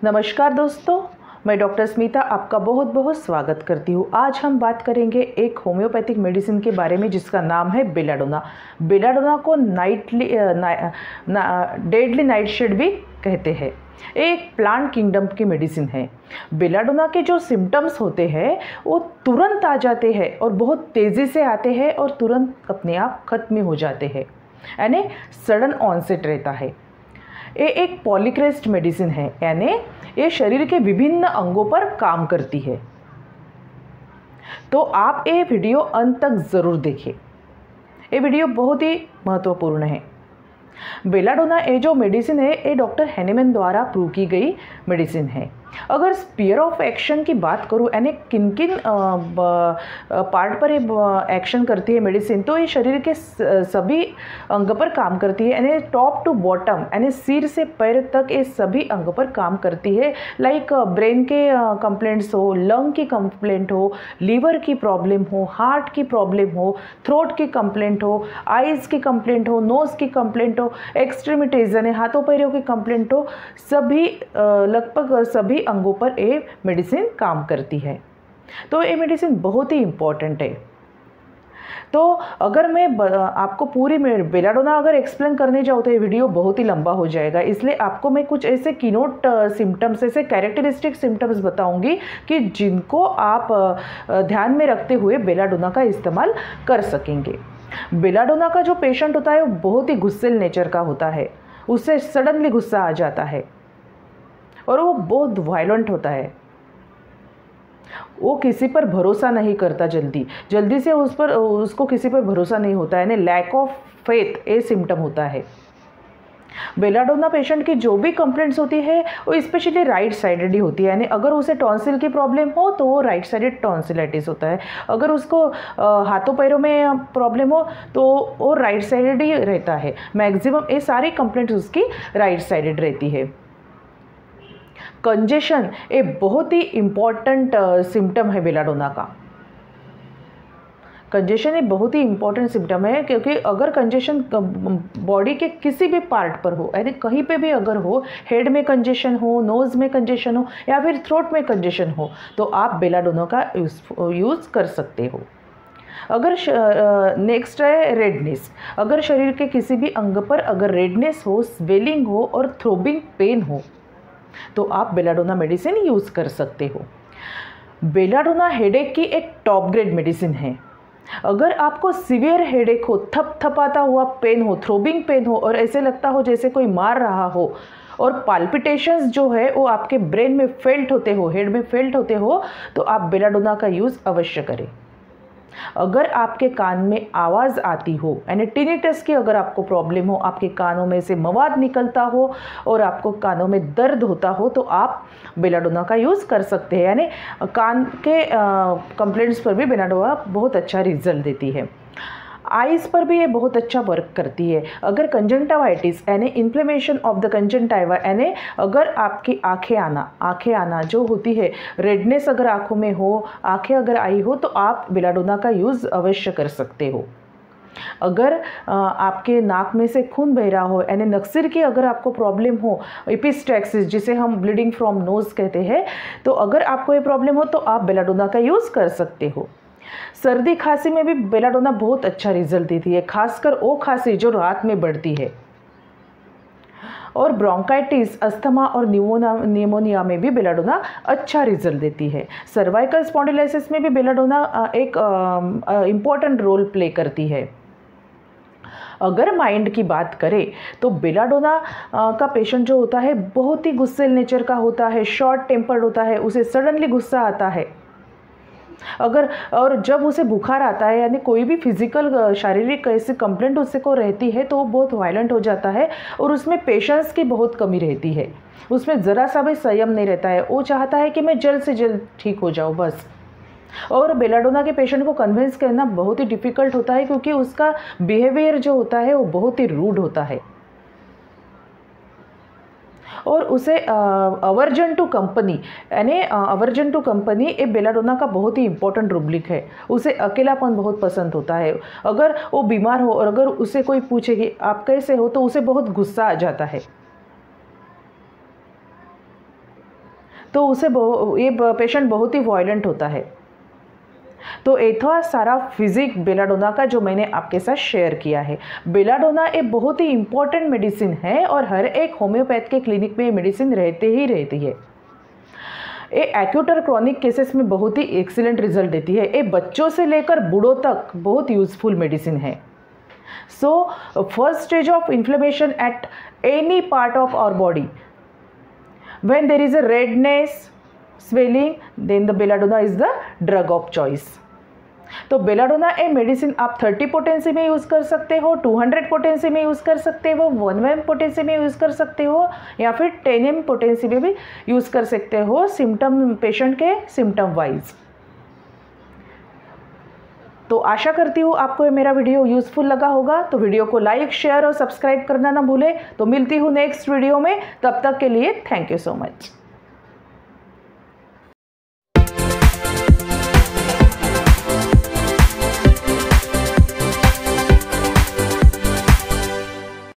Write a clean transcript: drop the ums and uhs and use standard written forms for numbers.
नमस्कार दोस्तों, मैं डॉक्टर स्मिता आपका बहुत बहुत स्वागत करती हूँ। आज हम बात करेंगे एक होम्योपैथिक मेडिसिन के बारे में जिसका नाम है बेलाडोना। बेलाडोना को डेडली नाइटशेड भी कहते हैं। एक प्लांट किंगडम की मेडिसिन है। बेलाडोना के जो सिम्टम्स होते हैं वो तुरंत आ जाते हैं और बहुत तेज़ी से आते हैं और तुरंत अपने आप खत्म हो जाते हैं, यानी सडन ऑनसेट रहता है। ये एक पॉलीक्रेस्ट मेडिसिन है, यानी ये शरीर के विभिन्न अंगों पर काम करती है। तो आप ये वीडियो अंत तक ज़रूर देखें। ये वीडियो बहुत ही महत्वपूर्ण है। बेलाडोना ये जो मेडिसिन है ये डॉक्टर हैनेमैन द्वारा प्रूव की गई मेडिसिन है। अगर स्पीयर ऑफ एक्शन की बात करूँ, यानी किन किन पार्ट पर ये एक्शन करती है मेडिसिन, तो ये शरीर के सभी अंग पर काम करती है, यानी टॉप टू बॉटम, यानी सिर से पैर तक ये सभी अंग पर काम करती है। लाइक ब्रेन के कंप्लेंट्स हो, लंग की कंप्लेंट हो, लीवर की प्रॉब्लम हो, हार्ट की प्रॉब्लम हो, थ्रोट की कंप्लेंट हो, आइज़ की कंप्लेंट हो, नोज़ की कंप्लेंट हो, एक्सट्रीमिटीज़ यानी हाथों पैरों की कंप्लेंट हो, सभी लगभग सभी अंगों पर ये मेडिसिन काम करती है। तो ये मेडिसिन बहुत ही इम्पॉर्टेंट है। तो अगर मैं आपको पूरी बेलाडोना अगर एक्सप्लेन करने जाऊँ तो ये वीडियो बहुत ही लंबा हो जाएगा, इसलिए आपको मैं कुछ ऐसे कीनोट सिम्टम्स, ऐसे कैरेक्टरिस्टिक सिम्टम्स बताऊंगी कि जिनको आप ध्यान में रखते हुए बेलाडोना का इस्तेमाल कर सकेंगे। बेलाडोना का जो पेशेंट होता है वो बहुत ही गुस्सेल नेचर का होता है। उससे सडनली गुस्सा आ जाता है और वो बहुत वायलेंट होता है। वो किसी पर भरोसा नहीं करता, जल्दी से उसको किसी पर भरोसा नहीं होता है, यानी लैक ऑफ फेथ ये सिम्टम होता है। बेलाडोना पेशेंट की जो भी कंप्लेंट्स होती है वो स्पेशली राइट साइडेड ही होती है, यानी अगर उसे टॉन्सिल की प्रॉब्लम हो तो वो राइट साइडेड टॉन्सिलाइटिस होता है। अगर उसको हाथों पैरों में प्रॉब्लम हो तो वो राइट साइडेड ही रहता है। मैक्सिमम ये सारी कंप्लेंट्स उसकी राइट साइडेड रहती है। कंजेशन एक बहुत ही इम्पॉर्टेंट सिम्टम है बेलाडोना का। कंजेशन एक बहुत ही इम्पॉर्टेंट सिम्टम है, क्योंकि अगर कंजेशन बॉडी के किसी भी पार्ट पर हो, यानी कहीं पे भी अगर हो, हेड में कंजेशन हो, नोज़ में कंजेशन हो या फिर थ्रोट में कंजेशन हो, तो आप बेलाडोना का यूज़ कर सकते हो। अगर नेक्स्ट है रेडनेस। अगर शरीर के किसी भी अंग पर अगर रेडनेस हो, स्वेलिंग हो और थ्रोबिंग पेन हो तो आप बेलाडोना मेडिसिन यूज़ कर सकते हो। बेलाडोना हेडेक की एक टॉप ग्रेड मेडिसिन है। अगर आपको सीवियर हेडेक हो, थपथपाता हुआ पेन हो, थ्रोबिंग पेन हो और ऐसे लगता हो जैसे कोई मार रहा हो, और पाल्पिटेशंस जो है वो आपके ब्रेन में फेल्ट होते हो, हेड में फेल्ट होते हो, तो आप बेलाडोना का यूज़ अवश्य करें। अगर आपके कान में आवाज़ आती हो, यानी टिनिटस की अगर आपको प्रॉब्लम हो, आपके कानों में से मवाद निकलता हो और आपको कानों में दर्द होता हो, तो आप बेलाडोना का यूज़ कर सकते हैं। यानी कान के कंप्लेंट्स पर भी बेलाडोना बहुत अच्छा रिजल्ट देती है। आइज़ पर भी ये बहुत अच्छा वर्क करती है। अगर कंजंक्टिवाइटिस यानी इन्फ्लेमेशन ऑफ द कंजंक्टिवा, यानी अगर आपकी आंखें आना जो होती है, रेडनेस अगर आँखों में हो, आंखें अगर आई हो, तो आप बेलाडोना का यूज़ अवश्य कर सकते हो। अगर आपके नाक में से खून बह रहा हो, यानी नक्सिर की अगर आपको प्रॉब्लम हो, एपिस्टैक्सिस जिसे हम ब्लीडिंग फ्रॉम नोज़ कहते हैं, तो अगर आपको ये प्रॉब्लम हो तो आप बेलाडोना का यूज़ कर सकते हो। सर्दी खांसी में भी बेलाडोना बहुत अच्छा रिजल्ट देती है, खासकर वो खांसी जो रात में बढ़ती है। और ब्रोंकाइटिस, अस्थमा और निमोनिया में भी बेलाडोना अच्छा रिजल्ट देती है। सर्वाइकल स्पॉन्डिलाइसिस में भी बेलाडोना एक इम्पॉर्टेंट रोल प्ले करती है। अगर माइंड की बात करें तो बेलाडोना का पेशेंट जो होता है बहुत ही गुस्सेल नेचर का होता है, शॉर्ट टेम्पर्ड होता है, उसे सडनली गुस्सा आता है। और जब उसे बुखार आता है, यानी कोई भी फिजिकल शारीरिक ऐसी कंप्लेंट उससे को रहती है, तो वो बहुत वायलेंट हो जाता है और उसमें पेशेंस की बहुत कमी रहती है। उसमें ज़रा सा भी संयम नहीं रहता है। वो चाहता है कि मैं जल्द से जल्द ठीक हो जाऊँ बस। और बेलाडोना के पेशेंट को कन्विंस करना बहुत ही डिफ़िकल्ट होता है, क्योंकि उसका बिहेवियर जो होता है वो बहुत ही रूड होता है और उसे अवर्जन टू कंपनी, यानी अवर्जन टू कंपनी ये बेलाडोना का बहुत ही इंपॉर्टेंट रुब्रिक है। उसे अकेलापन बहुत पसंद होता है। अगर वो बीमार हो और अगर उसे कोई पूछे कि आप कैसे हो, तो उसे बहुत गुस्सा आ जाता है। तो उसे ये पेशेंट बहुत ही वायलेंट होता है। तो ये था सारा फिजिक बेलाडोना का जो मैंने आपके साथ शेयर किया है। बेलाडोना एक बहुत ही इम्पॉर्टेंट मेडिसिन है और हर एक होम्योपैथ के क्लिनिक में ये मेडिसिन रहती है। ये एक्यूट और क्रॉनिक केसेस में बहुत ही एक्सीलेंट रिजल्ट देती है। ये बच्चों से लेकर बूढ़ों तक बहुत यूजफुल मेडिसिन है। So first stage of inflammation at any part of our body, when there is a redness, swelling, then the belladonna is the drug of choice. तो बेलाडोना ए मेडिसिन आप 30 पोटेंसी में use कर सकते हो, 200 potency में use कर सकते हो, 1 mm पोटेंसी में यूज़ कर सकते हो, या फिर 10 mm पोटेंसी में भी यूज़ कर सकते हो सिम्टम, पेशेंट के सिम्टम वाइज। तो आशा करती हूँ आपको ये मेरा वीडियो यूज़फुल लगा होगा। तो वीडियो को लाइक, शेयर और सब्सक्राइब करना ना भूलें। तो मिलती हूँ नेक्स्ट वीडियो में, तब तक के लिए थैंक यू सो मच।